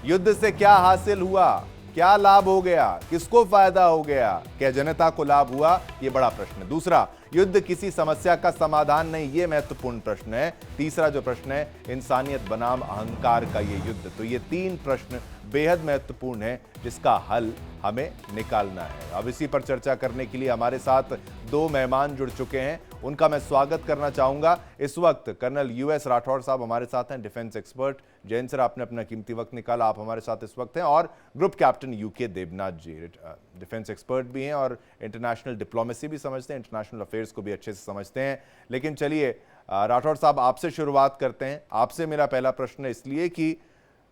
युद्ध से क्या हासिल हुआ, क्या लाभ हो गया, किसको फायदा हो गया, क्या जनता को लाभ हुआ, यह बड़ा प्रश्न है। दूसरा, युद्ध किसी समस्या का समाधान नहीं, यह महत्वपूर्ण प्रश्न है। तीसरा जो प्रश्न है, इंसानियत बनाम अहंकार का यह युद्ध। तो ये तीन प्रश्न बेहद महत्वपूर्ण है जिसका हल हमें निकालना है। अब इसी पर चर्चा करने के लिए हमारे साथ दो मेहमान जुड़ चुके हैं, उनका मैं स्वागत करना चाहूंगा। इस वक्त कर्नल यूएस राठौड़ साहब हमारे साथ हैं, डिफेंस एक्सपर्ट। जैन सर, आपने अपना कीमती वक्त निकाला, आप हमारे साथ इस वक्त हैं। और ग्रुप कैप्टन यूके देवनाथ जी, डिफेंस एक्सपर्ट भी हैं और इंटरनेशनल डिप्लोमेसी भी समझते हैं, इंटरनेशनल अफेयर्स को भी अच्छे से समझते हैं। लेकिन चलिए राठौड़ साहब, आपसे शुरुआत करते हैं। आपसे मेरा पहला प्रश्न इसलिए कि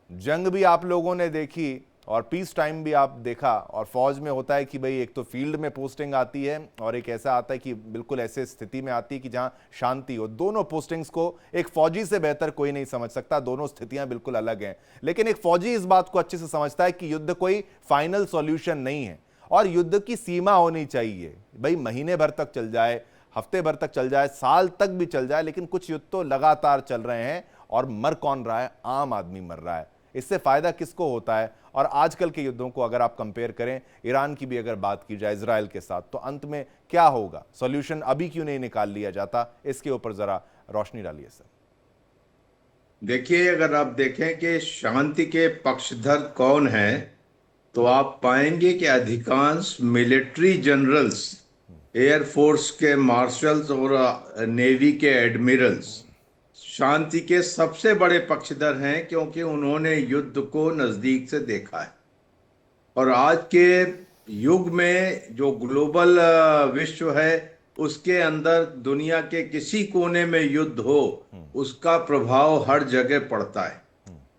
जंग भी आप लोगों ने देखी और पीस टाइम भी आप देखा, और फौज में होता है कि भाई एक तो फील्ड में पोस्टिंग आती है और एक ऐसा आता है कि बिल्कुल ऐसे स्थिति में आती है कि जहां शांति हो। दोनों पोस्टिंग्स को एक फौजी से बेहतर कोई नहीं समझ सकता, दोनों स्थितियां बिल्कुल अलग हैं। लेकिन एक फौजी इस बात को अच्छे से समझता है कि युद्ध कोई फाइनल सॉल्यूशन नहीं है और युद्ध की सीमा होनी चाहिए। भाई महीने भर तक चल जाए, हफ्ते भर तक चल जाए, साल तक भी चल जाए, लेकिन कुछ युद्ध तो लगातार चल रहे हैं और मर कौन रहा है? आम आदमी मर रहा है। इससे फायदा किसको होता है? और आजकल के युद्धों को अगर आप कंपेयर करें, ईरान की भी अगर बात की जाए इजराइल के साथ, तो अंत में क्या होगा? सॉल्यूशन अभी क्यों नहीं निकाल लिया जाता? इसके ऊपर जरा रोशनी डालिए सर। देखिए, अगर आप देखें कि शांति के पक्षधर कौन है, तो आप पाएंगे कि अधिकांश मिलिट्री जनरल्स, एयरफोर्स के मार्शल्स और नेवी के एडमिरल्स शांति के सबसे बड़े पक्षधर हैं, क्योंकि उन्होंने युद्ध को नजदीक से देखा है। और आज के युग में जो ग्लोबल विश्व है, उसके अंदर दुनिया के किसी कोने में युद्ध हो, उसका प्रभाव हर जगह पड़ता है।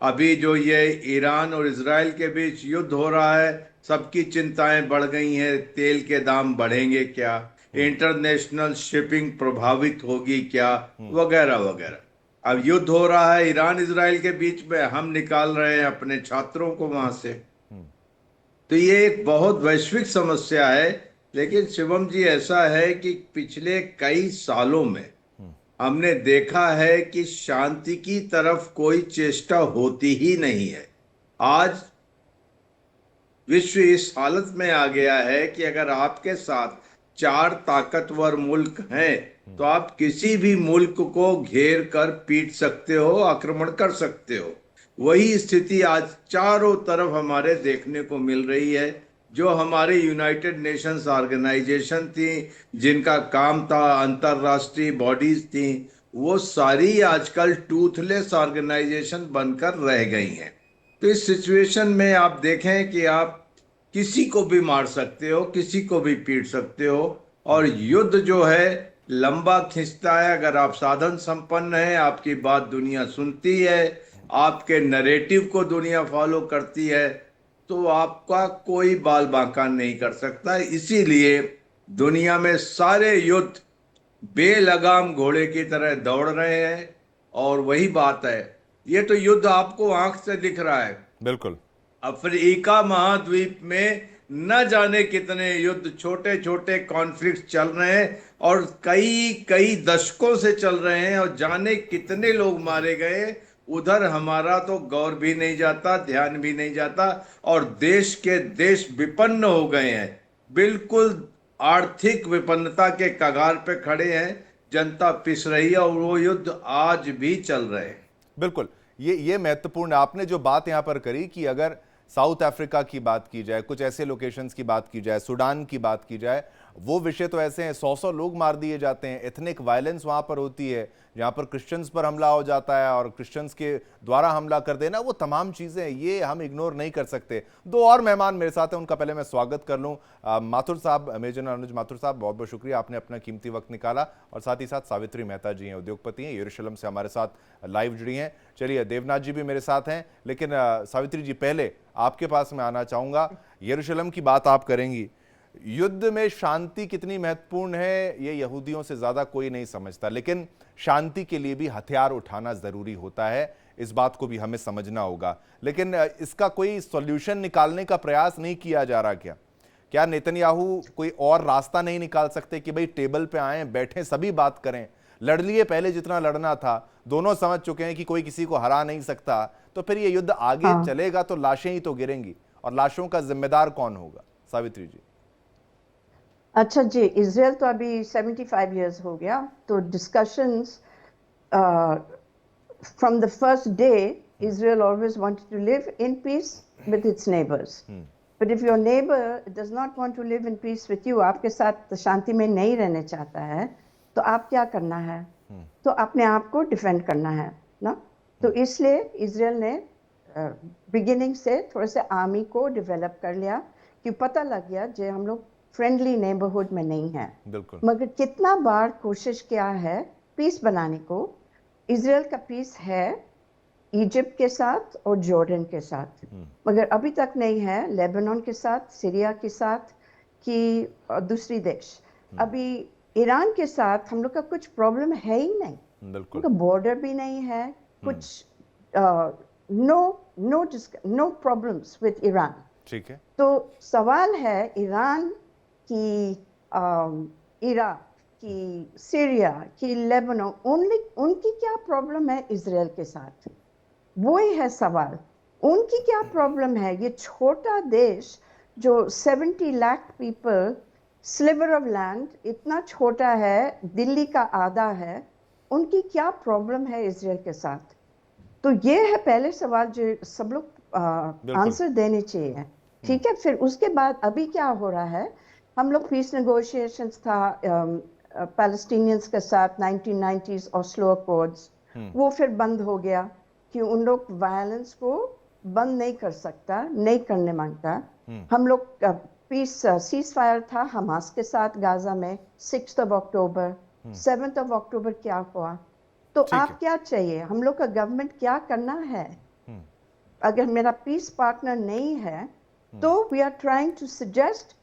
अभी जो ये ईरान और इजराइल के बीच युद्ध हो रहा है, सबकी चिंताएं बढ़ गई हैं। तेल के दाम बढ़ेंगे क्या, इंटरनेशनल शिपिंग प्रभावित होगी क्या, वगैरह वगैरह। अब युद्ध हो रहा है ईरान इजराइल के बीच में, हम निकाल रहे हैं अपने छात्रों को वहां से। तो ये एक बहुत वैश्विक समस्या है। लेकिन शिवम जी, ऐसा है कि पिछले कई सालों में हमने देखा है कि शांति की तरफ कोई चेष्टा होती ही नहीं है। आज विश्व इस हालत में आ गया है कि अगर आपके साथ चार ताकतवर मुल्क हैं, तो आप किसी भी मुल्क को घेर कर पीट सकते हो, आक्रमण कर सकते हो। वही स्थिति आज चारों तरफ हमारे देखने को मिल रही है। जो हमारे यूनाइटेड नेशंस ऑर्गेनाइजेशन थी, जिनका काम था अंतरराष्ट्रीय बॉडीज थी, वो सारी आजकल टूथलेस ऑर्गेनाइजेशन बनकर रह गई हैं। तो इस सिचुएशन में आप देखें कि आप किसी को भी मार सकते हो, किसी को भी पीट सकते हो, और युद्ध जो है लंबा खिंचता है। अगर आप साधन संपन्न हैं, आपकी बात दुनिया सुनती है, आपके नरेटिव को दुनिया फॉलो करती है, तो आपका कोई बाल बांका नहीं कर सकता। इसीलिए दुनिया में सारे युद्ध बेलगाम घोड़े की तरह दौड़ रहे हैं। और वही बात है, ये तो युद्ध आपको आंख से दिख रहा है। बिल्कुल। अफ्रीका महाद्वीप में न जाने कितने युद्ध, छोटे छोटे कॉन्फ्लिक्ट चल रहे हैं और कई कई दशकों से चल रहे हैं, और जाने कितने लोग मारे गए, उधर हमारा तो गौर भी नहीं जाता, ध्यान भी नहीं जाता। और देश के देश विपन्न हो गए हैं, बिल्कुल आर्थिक विपन्नता के कगार पे खड़े हैं। जनता पिस रही है और वो युद्ध आज भी चल रहे हैं। बिल्कुल, ये महत्वपूर्ण आपने जो बात यहां पर करी कि अगर साउथ अफ्रीका की बात की जाए, कुछ ऐसे लोकेशंस की बात की जाए, सूडान की बात की जाए, वो विषय तो ऐसे हैं, 100-100 लोग मार दिए जाते हैं। एथनिक वायलेंस वहां पर होती है, जहां पर क्रिश्चियंस पर हमला हो जाता है और क्रिश्चियंस के द्वारा हमला कर देना, वो तमाम चीजें ये हम इग्नोर नहीं कर सकते। दो और मेहमान मेरे साथ हैं, उनका पहले मैं स्वागत कर लूं। माथुर साहब, मेजर अनुज माथुर साहब, बहुत बहुत शुक्रिया, आपने अपना कीमती वक्त निकाला। और साथ ही साथ सावित्री मेहता जी हैं, उद्योगपति हैं, यरूशलेम से हमारे साथ लाइव जुड़ी हैं। चलिए, देवनाथ जी भी मेरे साथ हैं, लेकिन सावित्री जी, पहले आपके पास मैं आना चाहूंगा। यरूशलेम की बात आप करेंगी, युद्ध में शांति कितनी महत्वपूर्ण है ये यहूदियों से ज्यादा कोई नहीं समझता, लेकिन शांति के लिए भी हथियार उठाना जरूरी होता है, इस बात को भी हमें समझना होगा। लेकिन इसका कोई सॉल्यूशन निकालने का प्रयास नहीं किया जा रहा क्या? क्या नेतन्याहू कोई और रास्ता नहीं निकाल सकते कि भाई टेबल पे आए, बैठे, सभी बात करें? लड़ लिए पहले जितना लड़ना था, दोनों समझ चुके हैं कि कोई किसी को हरा नहीं सकता, तो फिर ये युद्ध आगे हाँ। चलेगा तो लाशें ही तो गिरेंगी, और लाशों का जिम्मेदार कौन होगा? सावित्री जी। अच्छा जी, इजराइल तो अभी 75 इयर्स हो गया, तो discussions from the first day, Israel always wanted to live in peace with its neighbors. But if your neighbor does not want to live in peace with you, आपके साथ शांति में नहीं रहना चाहता है, तो आप क्या करना है? तो अपने आप को डिफेंड करना है ना। तो इसलिए इजराइल ने बिगिनिंग से थोड़ा सा आर्मी को डेवलप कर लिया, कि पता लग गया जे हम लोग फ्रेंडली नेबरहुड में नहीं है। बिल्कुल। मगर कितना बार कोशिश किया है पीस बनाने को। इजराइल का पीस है इजिप्ट के साथ और जॉर्डन के साथ, मगर अभी तक नहीं है लेबनान के साथ, सीरिया के साथ, कि दूसरी देश। अभी ईरान के साथ हम लोग का कुछ प्रॉब्लम है ही नहीं, बिल्कुल। उनका बॉर्डर भी नहीं है, कुछ नो प्रॉब्लम्स विद ईरान। ठीक है। तो सवाल है ईरान की, इराक की, सीरिया की, लेबनान, उनकी क्या प्रॉब्लम है इजराइल के साथ? वो ही है सवाल, उनकी क्या प्रॉब्लम है? ये छोटा देश जो 70 lakh people, sliver of land, इतना छोटा है, दिल्ली का आधा है, उनकी क्या प्रॉब्लम है इजराइल के साथ? तो ये है पहले सवाल जो सब लोग आंसर देने चाहिए। ठीक है, फिर उसके बाद अभी क्या हो रहा है, हम लोग पीस नेगोशिएशंस था पैलेस्टीनियंस के साथ 1990s ऑस्लो अकॉर्ड्स, वो फिर बंद हो गया कि उन लोग वायलेंस को बंद नहीं कर सकता, नहीं करने मांगता। हम लोग पीस सीज फायर था हमास के साथ गाजा में 6 अक्टूबर, 7 अक्टूबर क्या हुआ? तो आप क्या चाहिए, हम लोग का गवर्नमेंट क्या करना है? अगर मेरा पीस पार्टनर नहीं है तो we are trying to suggest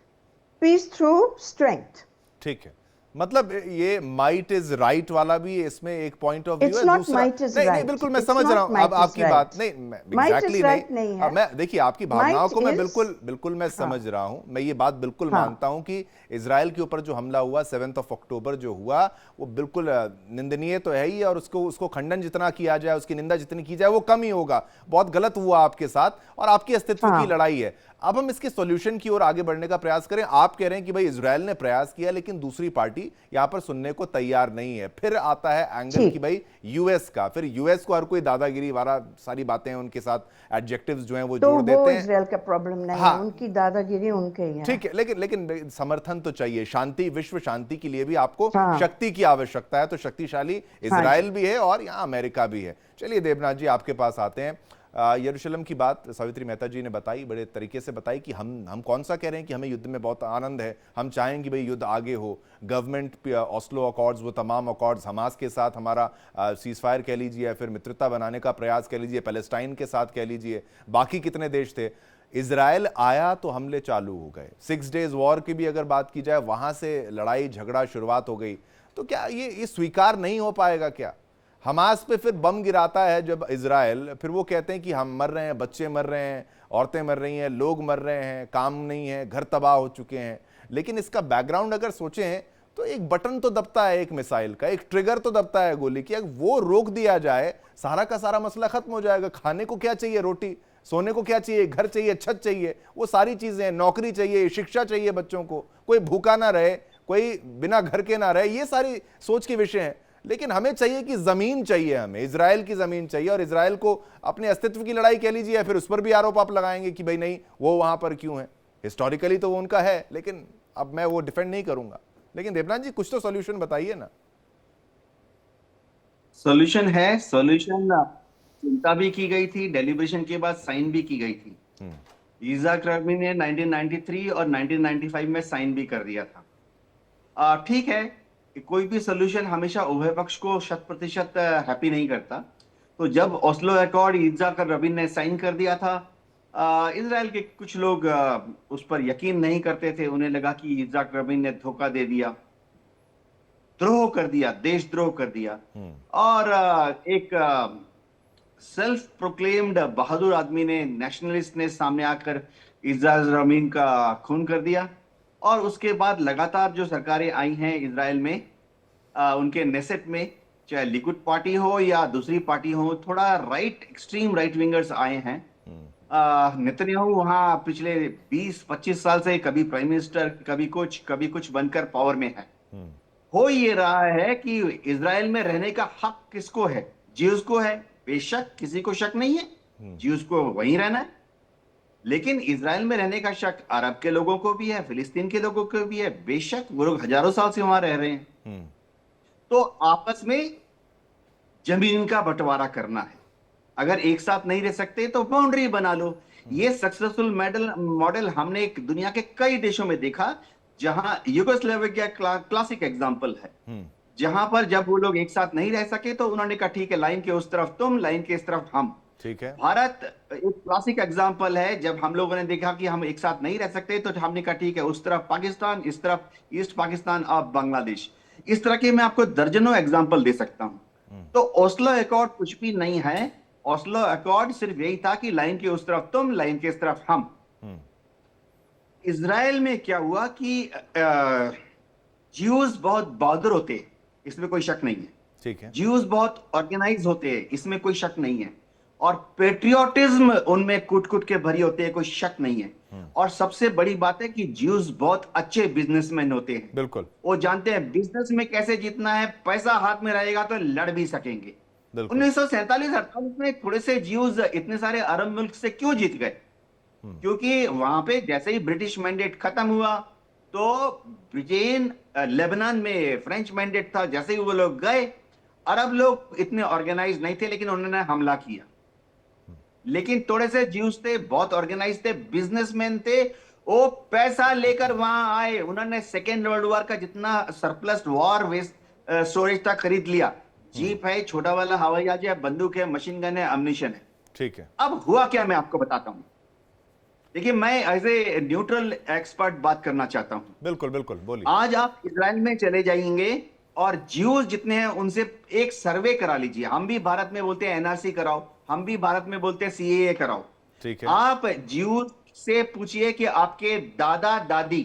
peace through strength. ठीक है, मतलब ये माइट इज राइट वाला भी इसमें एक पॉइंट ऑफ व्यू है। दूसरा नहीं, बिल्कुल मैं समझ रहा हूं अब आपकी बात, नहीं एग्जैक्टली नहीं है। मैं देखिए आपकी भावनाओं को मैं बिल्कुल मैं समझ रहा हूं, मैं ये बात बिल्कुल मानता हूं कि इजराइल के ऊपर जो हमला हुआ 7 अक्टूबर जो हुआ वो बिल्कुल निंदनीय तो है ही, और उसको खंडन जितना किया जाए, उसकी निंदा जितनी की जाए वो कम ही होगा। बहुत गलत हुआ आपके साथ और आपकी अस्तित्व की लड़ाई है। अब हम इसके सॉल्यूशन की ओर आगे बढ़ने का प्रयास करें। आप कह रहे हैं कि भाई इजराइल ने प्रयास किया लेकिन दूसरी पार्टी यहां पर सुनने को तैयार नहीं है। फिर आता है एंगल कि भाई यूएस का, फिर यूएस को हर कोई दादागिरी वाला सारी बातें उनके साथ एडजेक्टिव्स जो हैं वो जोड़ देते हैं। इजराइल का प्रॉब्लम नहीं है, उनकी दादागिरी उनके ही है। ठीक है, लेकिन समर्थन तो चाहिए, शांति, विश्व शांति के लिए भी आपको शक्ति की आवश्यकता है, तो शक्तिशाली इजराइल भी है और यहाँ अमेरिका भी है। चलिए देवनाथ जी आपके पास आते हैं। यरूशलेम की बात सावित्री मेहता जी ने बताई, बड़े तरीके से बताई कि हम कौन सा कह रहे हैं कि हमें युद्ध में बहुत आनंद है, हम चाहेंगे भाई युद्ध आगे हो। गवर्नमेंट ऑस्लो अकॉर्ड्स, वो तमाम अकॉर्ड्स, हमास के साथ हमारा सीज फायर कह लीजिए या फिर मित्रता बनाने का प्रयास कह लीजिए, पैलेस्टाइन के साथ कह लीजिए, बाकी कितने देश थे। इजराइल आया तो हमले चालू हो गए। 6 डेज वॉर की भी अगर बात की जाए, वहां से लड़ाई झगड़ा शुरुआत हो गई। तो क्या ये स्वीकार नहीं हो पाएगा? क्या हमास पे फिर बम गिराता है जब इजराइल, फिर वो कहते हैं कि हम मर रहे हैं, बच्चे मर रहे हैं, औरतें मर रही हैं, लोग मर रहे हैं, काम नहीं है, घर तबाह हो चुके हैं। लेकिन इसका बैकग्राउंड अगर सोचें तो एक बटन तो दबता है, एक मिसाइल का एक ट्रिगर तो दबता है गोली की, अगर वो रोक दिया जाए सारा का सारा मसला खत्म हो जाएगा। खाने को क्या चाहिए? रोटी। सोने को क्या चाहिए? घर चाहिए, छत चाहिए, वो सारी चीजें, नौकरी चाहिए, शिक्षा चाहिए बच्चों को, कोई भूखा ना रहे, कोई बिना घर के ना रहे, ये सारी सोच के विषय हैं। लेकिन हमें चाहिए कि जमीन चाहिए, हमें इजराइल की जमीन चाहिए, और इजराइल को अपने अस्तित्व की लड़ाई कह लीजिए, फिर उस पर भी आरोप आप लगाएंगे कि भाई नहीं वो वहां पर क्यों है, हिस्टोरिकली तो वो उनका है, लेकिन अब मैं वो डिफेंड नहीं करूंगा। लेकिन देवनाथ जी कुछ तो सॉल्यूशन बताइए ना। सॉल्यूशन है, सॉल्यूशन चिंता भी की गई थी, डेलिब्रेशन के बाद साइन भी की गई थी। इज़ाक रबीन ने 1993 और 1995 में साइन भी कर दिया था। ठीक है, कोई भी सोल्यूशन हमेशा उभय पक्ष को 100% हैप्पी नहीं करता। तो जब ओस्लो अकॉर्ड इज़ाक रबीन ने साइन कर दिया था, इजराइल के कुछ लोग उस पर यकीन नहीं करते थे। उन्हें लगा कि इज़ाक रबीन ने धोखा दे दिया, द्रोह कर दिया, देशद्रोह कर दिया। और एक सेल्फ प्रोक्लेम्ड बहादुर आदमी ने, नेशनलिस्ट ने सामने आकर इज़ाक रबीन का खून कर दिया। और उसके बाद लगातार जो सरकारें आई हैं इजराइल में, उनके नेसेट में, चाहे लिकुड पार्टी हो या दूसरी पार्टी हो, थोड़ा राइट, एक्सट्रीम राइट विंगर्स आए हैं। नेतन्याहू वहां पिछले 20-25 साल से कभी प्राइम मिनिस्टर, कभी कुछ बनकर पावर में है। हो ये रहा है कि इजराइल में रहने का हक किसको है? ज्यूज को है, बेशक, किसी को शक नहीं है, ज्यूज को वहीं रहना है। लेकिन इजराइल में रहने का शक अरब के लोगों को भी है, फिलिस्तीन के लोगों को भी है, बेशक, वो लोग हजारों साल से वहां रह रहे हैं। तो आपस में जमीन का बंटवारा करना है। अगर एक साथ नहीं रह सकते तो बाउंड्री बना लो। ये सक्सेसफुल मॉडल हमने एक दुनिया के कई देशों में देखा, जहां यूगोस्लाविया क्लासिक एग्जांपल है, जहां पर जब वो लोग एक साथ नहीं रह सके तो उन्होंने कहा ठीक है, लाइन के उस तरफ तुम, लाइन के इस तरफ हम। ठीक है। भारत एक क्लासिक एग्जांपल है, जब हम लोगों ने देखा कि हम एक साथ नहीं रह सकते तो हमने कहा ठीक है, उस तरफ पाकिस्तान, इस तरफ ईस्ट पाकिस्तान, अब बांग्लादेश। इस तरह के मैं आपको दर्जनों एग्जांपल दे सकता हूं। तो ओस्लो अकॉर्ड कुछ भी नहीं है। ओस्लो अकॉर्ड सिर्फ यही था कि लाइन के उस तरफ तुम, लाइन के इस तरफ हम। इजराइल में क्या हुआ कि ज्यूज बहुत बहादुर होते हैं, इसमें कोई शक नहीं है। ठीक है। ज्यूज बहुत ऑर्गेनाइज होते हैं, इसमें कोई शक नहीं है। और पेट्रियोटिज्म उनमें कूट के भरी होते हैं, कोई शक नहीं है। और सबसे बड़ी बात है कि ज्यूज बहुत अच्छे बिजनेसमैन होते हैं। बिल्कुल। वो जानते हैं बिजनेस में कैसे जीतना है, पैसा हाथ में रहेगा तो लड़ भी सकेंगे। 1947-48 में थोड़े से ज्यूज इतने सारे अरब मुल्क से क्यों जीत गए? क्योंकि वहां पे जैसे ही ब्रिटिश मैंडेट खत्म हुआ तो ब्रिटेन, लेबनान में फ्रेंच मैंडेट था, जैसे ही वो लोग गए, अरब लोग इतने ऑर्गेनाइज नहीं थे, लेकिन उन्होंने हमला किया। लेकिन थोड़े से ज्यूज थे, बहुत ऑर्गेनाइज थे, बिजनेसमैन थे, वो पैसा लेकर वहां आए। उन्होंने सेकेंड वर्ल्ड वॉर का जितना सरप्लस वॉर वेस्ट स्टोरेज था खरीद लिया। जीप है, छोटा वाला हवाई जहाज है, बंदूक है, मशीन गन है, अम्युनिशन है। ठीक है। अब हुआ क्या, मैं आपको बताता हूं। देखिए, मैं एज ए न्यूट्रल एक्सपर्ट बात करना चाहता हूं। बिल्कुल बिल्कुल, बोलिए। आज आप इजराइल में चले जाएंगे और ज्यूज जितने हैं उनसे एक सर्वे करा लीजिए। हम भी भारत में बोलते हैं एनआरसी कराओ, हम भी भारत में बोलते हैं सीएए कराओ। ठीक है। आप ज्यूज से पूछिए कि आपके दादा दादी,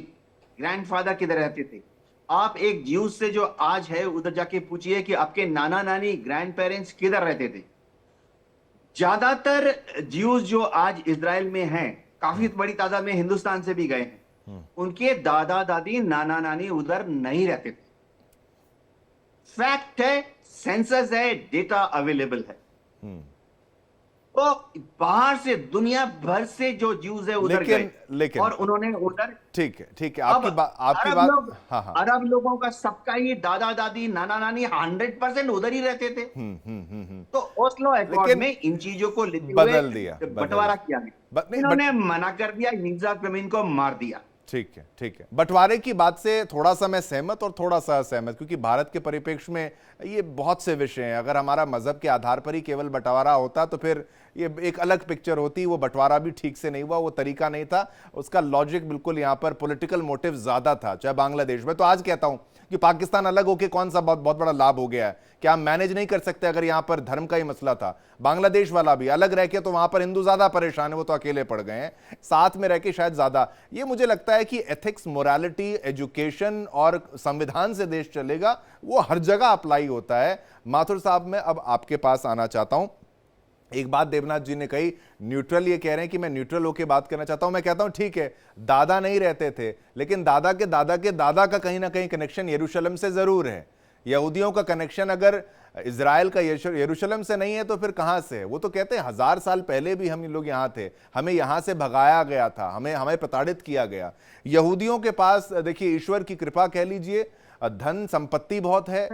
ग्रैंडफादर किधर रहते थे। आप एक ज्यूज से जो आज है उधर जाके पूछिए कि आपके नाना नानी, ग्रैंड पेरेंट्स किधर रहते थे। ज्यादातर ज्यूज जो आज इजराइल में हैं, काफी बड़ी तादाद में हिंदुस्तान से भी गए हैं, उनके दादा दादी, नाना नानी उधर नहीं रहते थे। फैक्ट है, सेंसस है, डेटा अवेलेबल है। तो बाहर से, दुनिया भर से जो ज्यूज है उधर गए और उन्होंने उधर, ठीक है, आपकी बात हाँ हाँ, अरब लोगों का सबका ही दादा दादी, नाना नानी 100% उधर ही रहते थे। तो ओस्लो अकॉर्ड में इन चीजों को लेते हुए बदल दिया, बंटवारा किया गया। इन्होंने मना कर दिया, यित्ज़हाक रबीन को मार दिया। ठीक है। बंटवारे की बात से थोड़ा सा मैं सहमत और थोड़ा सा असहमत, क्योंकि भारत के परिप्रेक्ष्य में ये बहुत से विषय हैं। अगर हमारा मजहब के आधार पर ही केवल बंटवारा होता तो फिर ये एक अलग पिक्चर होती। वो बंटवारा भी ठीक से नहीं हुआ, वो तरीका नहीं था, उसका लॉजिक बिल्कुल यहाँ पर पॉलिटिकल मोटिव ज्यादा था, चाहे बांग्लादेश में। तो आज कहता हूं कि पाकिस्तान अलग होके कौन सा बहुत बड़ा लाभ हो गया है? क्या हम मैनेज नहीं कर सकते? अगर यहाँ पर धर्म का ही मसला था, बांग्लादेश वाला भी अलग रह के, तो वहां पर हिंदू ज्यादा परेशान है, वो तो अकेले पड़ गए हैं, साथ में रह के शायद ज्यादा। ये मुझे लगता है कि एथिक्स, मोरालिटी, एजुकेशन और संविधान से देश चलेगा, वो हर जगह अप्लाई होता है। माथुर साहब, मैं अब आपके पास आना चाहता हूं। एक बात देवनाथ जी ने कही, न्यूट्रल, ये कह रहे हैं कि मैं न्यूट्रल होकर बात करना चाहता हूं। मैं कहता हूं ठीक है, दादा नहीं रहते थे, लेकिन दादा के दादा के दादा का कहीं ना कहीं कनेक्शन यरूशलेम से जरूर है। यहूदियों का कनेक्शन अगर इजराइल का यरूशलेम से नहीं है तो फिर कहां से है? वो तो कहते हैं 1000 साल पहले भी हम लोग यहां थे, हमें यहां से भगाया गया था, हमें प्रताड़ित किया गया। यहूदियों के पास देखिए, ईश्वर की कृपा कह लीजिए, धन संपत्ति बहुत है,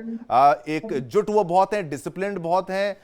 एकजुट वो बहुत है, डिसिप्लिन बहुत है,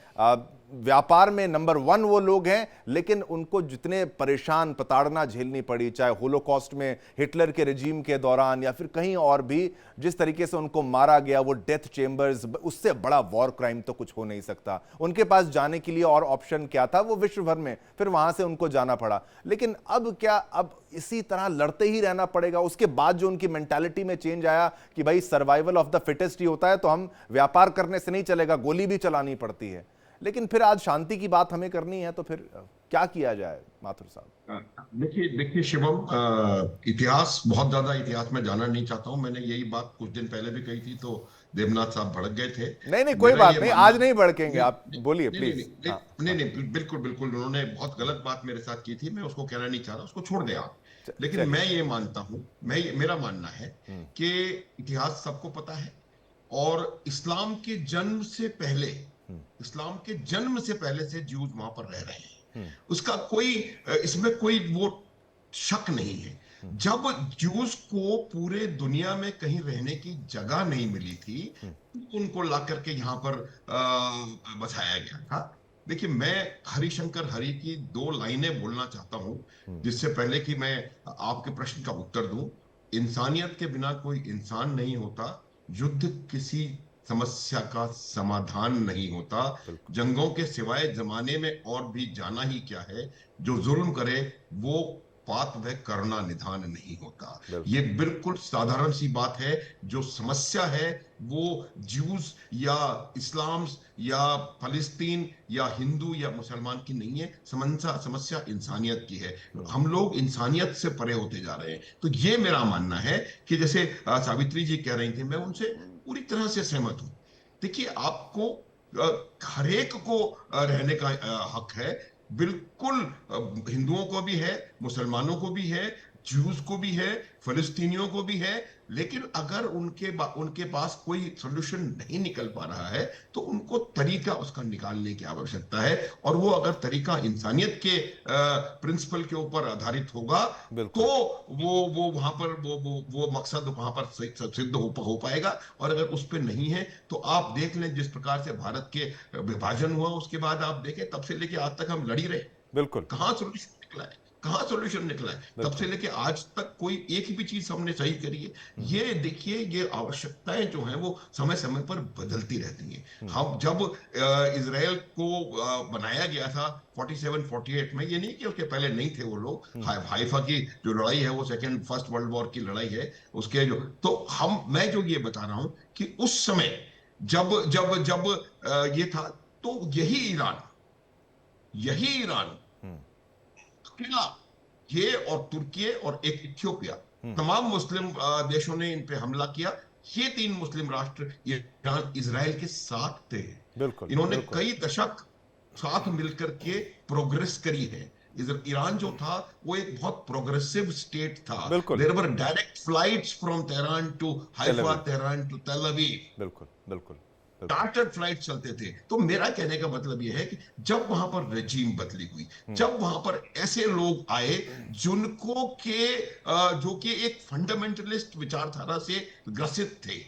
व्यापार में नंबर 1 वो लोग हैं। लेकिन उनको जितने परेशान, प्रताड़ना झेलनी पड़ी, चाहे होलोकॉस्ट में हिटलर के रेजिम के दौरान या फिर कहीं और भी, जिस तरीके से उनको मारा गया, वो डेथ चेंबर्स, उससे बड़ा वॉर क्राइम तो कुछ हो नहीं सकता। उनके पास जाने के लिए और ऑप्शन क्या था? वो विश्व भर में, फिर वहां से उनको जाना पड़ा। लेकिन अब क्या, अब इसी तरह लड़ते ही रहना पड़ेगा? उसके बाद जो उनकी मेंटालिटी में चेंज आया कि भाई सर्वाइवल ऑफ द फिटेस्ट ही होता है, तो हम व्यापार करने से नहीं चलेगा, गोली भी चलानी पड़ती है। लेकिन फिर आज शांति की बात हमें करनी है, तो फिर क्या किया जाए माथुर साहब? देखिए शिवम, इतिहास, बहुत ज्यादा इतिहास में जाना नहीं चाहता हूं। मैंने यही बात कुछ दिन पहले भी कही थी, तो देवनाथ साहब भड़क गए थे। नहीं नहीं, कोई मेरा बात ये नहीं, मानना आज नहीं भड़केंगे, आप नहीं बोलिए नहीं नहीं प्लीज। नहीं हाँ नहीं नहीं, बिल्कुल बिल्कुल, उन्होंने बहुत गलत बात मेरे साथ की थी, मैं उसको कहना नहीं चाह रहा, उसको छोड़ दें आप। लेकिन चलिए। मैं ये मानता हूं, मेरा मानना है कि इतिहास सबको पता है, और इस्लाम के जन्म से पहले, इस्लाम के जन्म से पहले से ज्यूज वहां पर रह रहे हैं। उसका कोई, इसमें कोई वो शक नहीं है। जब ज्यूज को पूरे दुनिया में कहीं रहने की जगह नहीं मिली थी, उनको ला करके यहाँ पर बसाया गया था। देखिए, मैं हरिशंकर हरि की 2 लाइनें बोलना चाहता हूं, जिससे पहले कि मैं आपके प्रश्न का उत्तर दूं। इंसानियत के बिना कोई इंसान नहीं होता, युद्ध किसी समस्या का समाधान नहीं होता, जंगों के सिवाय जमाने में और भी जाना ही क्या है, जो जुल्म करे वो पात व करना निधान नहीं होता। ये बिल्कुल साधारण सी बात है। जो समस्या है वो ज्यूज या इस्लाम या फलस्तीन या हिंदू या मुसलमान की नहीं है, समस्या इंसानियत की है। हम लोग इंसानियत से परे होते जा रहे हैं। तो ये मेरा मानना है कि जैसे सावित्री जी कह रही थी, मैं उनसे पूरी तरह से सहमत हूं। देखिए, आपको हरेक को रहने का हक है, बिल्कुल। हिंदुओं को भी है, मुसलमानों को भी है, ज्यूज को भी है, फलस्तीनियों को भी है। लेकिन अगर उनके पास कोई सोल्यूशन नहीं निकल पा रहा है, तो उनको तरीका उसका निकालने की आवश्यकता है। और वो अगर तरीका इंसानियत के प्रिंसिपल के ऊपर आधारित होगा, तो वो वहां पर वो मकसद वहां पर सिद्ध हो पाएगा। और अगर उस पर नहीं है, तो आप देख लें जिस प्रकार से भारत के विभाजन हुआ, उसके बाद आप देखें तब से लेके आज तक हम लड़ ही रहे। बिल्कुल। कहां सोल्यूशन निकला है, कहां सोल्यूशन निकला है? तब से लेके आज तक कोई एक भी चीज हमने सही करी है? ये देखिए, ये आवश्यकताएं जो हैं वो समय समय पर बदलती रहती हैं। हम जब इजराइल को बनाया गया था 47-48 में, ये नहीं कि उसके पहले नहीं थे वो लोग। हाइफा की जो लड़ाई है वो फर्स्ट वर्ल्ड वॉर की लड़ाई है, उसके जो, तो मैं जो ये बता रहा हूं कि उस समय जब जब जब ये था, तो यही ईरान अकेला, ये और तुर्की और एक इथियोपिया, तमाम मुस्लिम देशों ने इन पे हमला किया। ये 3 मुस्लिम राष्ट्र ईरान इजराइल के साथ थे। इन्होंने कई दशक साथ मिलकर के प्रोग्रेस करी है। ईरान जो था वो एक बहुत प्रोग्रेसिव स्टेट था। There were direct flights from Tehran to Haifa, Tehran to Tel Aviv. बिल्कुल चार्टर्ड फ्लाइट चलते थे। तो मेरा कहने का मतलब यह है कि जब वहां पर रेजीम बदली हुई, जब वहां पर ऐसे लोग आए जिनको के जो कि एक फंडामेंटलिस्ट विचारधारा से ग्रसित थे,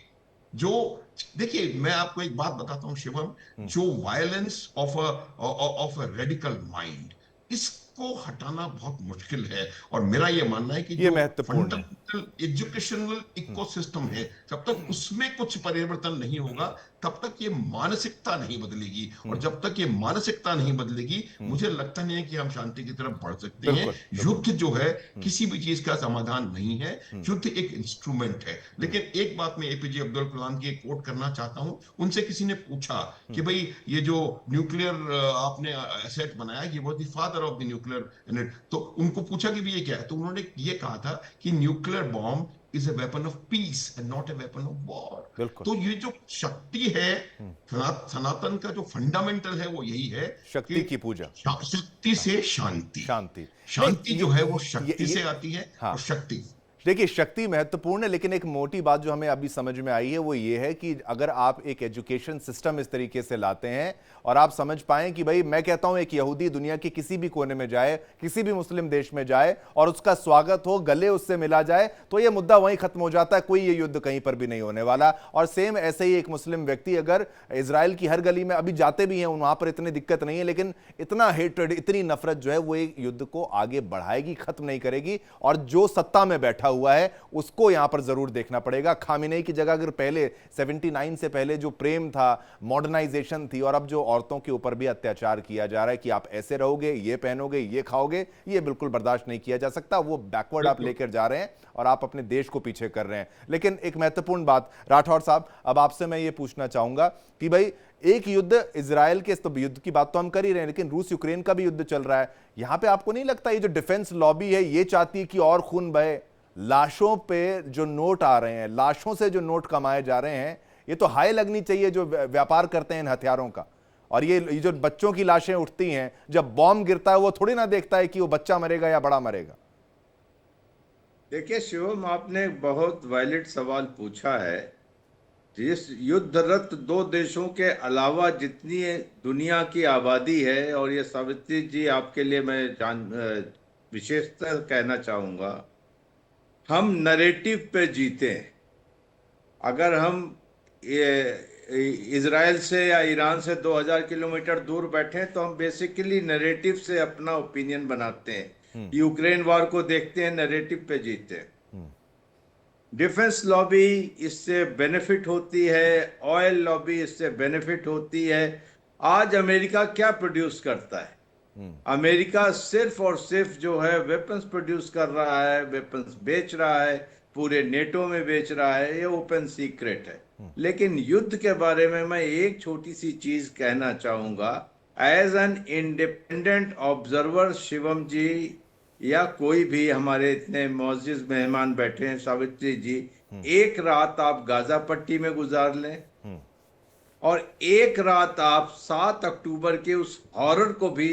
जो, देखिए मैं आपको एक बात बताता हूं शिवम, जो violence of a radical mind, इसको हटाना बहुत मुश्किल है। और मेरा ये मानना है कि ये जो फंडामेंटल एजुकेशनल इकोसिस्टम है, जब तक उसमें कुछ परिवर्तन नहीं होगा, तब तक ये मानसिकता नहीं बदलेगी। और जब तक ये मानसिकता नहीं बदलेगी, मुझे लगता नहीं है कि हम शांति की तरफ बढ़ सकते हैं। युद्ध जो है किसी भी चीज का समाधान नहीं है, युद्ध एक इंस्ट्रूमेंट है। लेकिन एक बात मैं एपीजे अब्दुल कलाम की कोट करना चाहता हूं। उनसे किसी ने पूछा कि भाई ये जो न्यूक्लियर आपने एसेट बनाया, ये was the father of the nuclear unit, तो उनको पूछा कि भी ये क्या है, तो उन्होंने ये कहा था कि nuclear bomb is a weapon of peace and not a weapon of war। तो ये जो शक्ति है, सनातन का जो फंडामेंटल है वो यही है, शक्ति की पूजा, शक्ति से शांति जो है वो शक्ति से आती है। और शक्ति, देखिए, शक्ति महत्वपूर्ण है, लेकिन एक मोटी बात जो हमें अभी समझ में आई है वो ये है कि अगर आप एक एजुकेशन सिस्टम इस तरीके से लाते हैं और आप समझ पाएं कि भाई, मैं कहता हूं एक यहूदी दुनिया के किसी भी कोने में जाए, किसी भी मुस्लिम देश में जाए और उसका स्वागत हो, गले उससे मिला जाए, तो ये मुद्दा वहीं खत्म हो जाता है, कोई ये युद्ध कहीं पर भी नहीं होने वाला। और सेम ऐसे ही एक मुस्लिम व्यक्ति अगर इजराइल की हर गली में अभी जाते भी हैं, वहां पर इतनी दिक्कत नहीं है, लेकिन इतना हेट्रेड, इतनी नफरत जो है वो एक युद्ध को आगे बढ़ाएगी, खत्म नहीं करेगी। और जो सत्ता में बैठा हुआ है उसको यहां पर जरूर देखना पड़ेगा। खामिनेई की जगह अगर पहले 79 से पहले जो प्रेम था, मॉडर्नाइजेशन थी, और अब जो औरतों के ऊपर भी अत्याचार किया जा रहा है कि आप ऐसे रहोगे, ये पहनोगे, ये खाओगे, ये बिल्कुल बर्दाश्त नहीं किया जा सकता। वो बैकवर्ड आप लेकर जा रहे हैं और आप अपने देश को पीछे कर रहे हैं। लेकिन एक महत्वपूर्ण बात राठौर साहब, अब आपसे मैं ये पूछना चाहूंगा कि भाई एक युद्ध इजराइल के, तो युद्ध की बात तो हम कर ही रहे हैं, लेकिन रूस यूक्रेन का भी युद्ध चल रहा है। यहां पे आपको नहीं लगता ये जो डिफेंस लॉबी है ये चाहती है कि और खून बहे? लाशों पे जो नोट आ रहे हैं, लाशों से जो नोट कमाए जा रहे हैं, ये तो हाय लगनी चाहिए जो व्यापार करते हैं इन हथियारों का। और ये जो बच्चों की लाशें उठती हैं, जब बॉम्ब गिरता है वो थोड़ी ना देखता है कि वो बच्चा मरेगा या बड़ा मरेगा। देखिए शिवम, आपने बहुत वैलिड सवाल पूछा है। जिस युद्धरत दो देशों के अलावा जितनी दुनिया की आबादी है, और ये सावित्री जी आपके लिए मैं विशेषतः कहना चाहूंगा, हम नरेटिव पे जीते हैं। अगर हम इजराइल से या ईरान से 2000 किलोमीटर दूर बैठे तो हम बेसिकली नरेटिव से अपना ओपिनियन बनाते हैं। यूक्रेन वार को देखते हैं, नरेटिव पे जीते हैं। डिफेंस लॉबी इससे बेनिफिट होती है, ऑयल लॉबी इससे बेनिफिट होती है। आज अमेरिका क्या प्रोड्यूस करता है? अमेरिका सिर्फ और सिर्फ जो है वेपन्स प्रोड्यूस कर रहा है, वेपन्स बेच रहा है, पूरे नेटो में बेच रहा है, ये ओपन सीक्रेट है। लेकिन युद्ध के बारे में मैं एक छोटी सी चीज कहना चाहूंगा। As an independent observer Shivam ji, या कोई भी हमारे इतने मौजूद मेहमान बैठे हैं, सावित्री जी, एक रात आप गाजा पट्टी में गुजार लें और एक रात आप 7 अक्टूबर के उस हॉरर को भी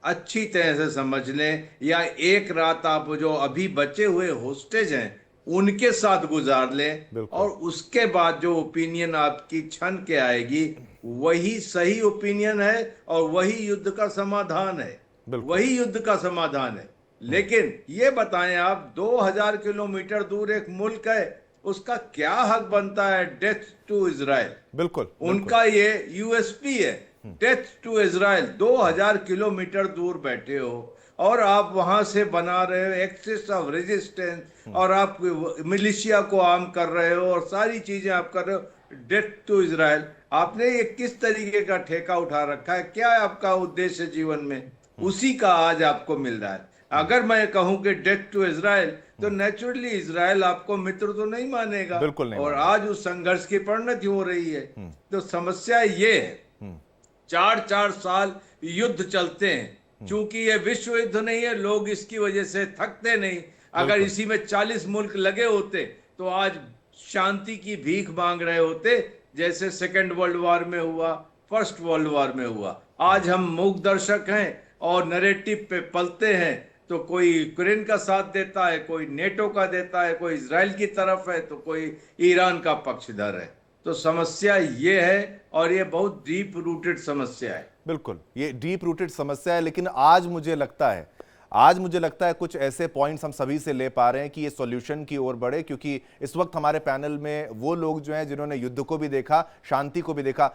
अच्छी तरह से समझ लें, या एक रात आप जो अभी बचे हुए होस्टेज हैं उनके साथ गुजार लें, और उसके बाद जो ओपिनियन आपकी छन के आएगी वही सही ओपिनियन है और वही युद्ध का समाधान है, वही युद्ध का समाधान है। लेकिन ये बताएं आप, 2000 किलोमीटर दूर एक मुल्क है, उसका क्या हक बनता है डेथ टू इजराइल? बिल्कुल, उनका ये यूएसपी है, डेथ टू इजराइल। 2000 किलोमीटर दूर बैठे हो और आप वहां से बना रहे हो एक्सिस ऑफ रेजिस्टेंस, और आप मिलिशिया को आर्म कर रहे हो और सारी चीजें आप कर रहे हो, डेथ टू इजराइल। आपने ये किस तरीके का ठेका उठा रखा है? क्या है आपका उद्देश्य जीवन में? उसी का आज आपको मिल रहा है। अगर मैं कहूं कि डेथ टू इजराइल, तो नेचुरली इजराइल आपको मित्र तो नहीं मानेगा, बिल्कुल नहीं और मानेगा। आज उस संघर्ष की परिणति हो रही है। तो समस्या ये है, 4-4 साल युद्ध चलते हैं। चूंकि ये विश्व युद्ध नहीं है, लोग इसकी वजह से थकते नहीं। अगर इसी में 40 मुल्क लगे होते तो आज शांति की भीख मांग रहे होते, जैसे सेकेंड वर्ल्ड वॉर में हुआ, फर्स्ट वर्ल्ड वॉर में हुआ। आज हम मूक दर्शक हैं और नरेटिव पे पलते हैं। तो कोई यूक्रेन का साथ देता है, कोई नेटो का देता है, कोई इजराइल की तरफ है, तो कोई ईरान का पक्षधर है। तो समस्या ये है, और ये बहुत डीप रूटेड समस्या है। बिल्कुल, ये डीप रूटेड समस्या है। लेकिन आज मुझे लगता है कुछ ऐसे पॉइंट्स हम सभी से ले पा रहे हैं कि ये सॉल्यूशन की ओर बढ़े, क्योंकि इस वक्त हमारे पैनल में वो लोग जो हैं जिन्होंने युद्ध को भी देखा, शांति को भी देखा।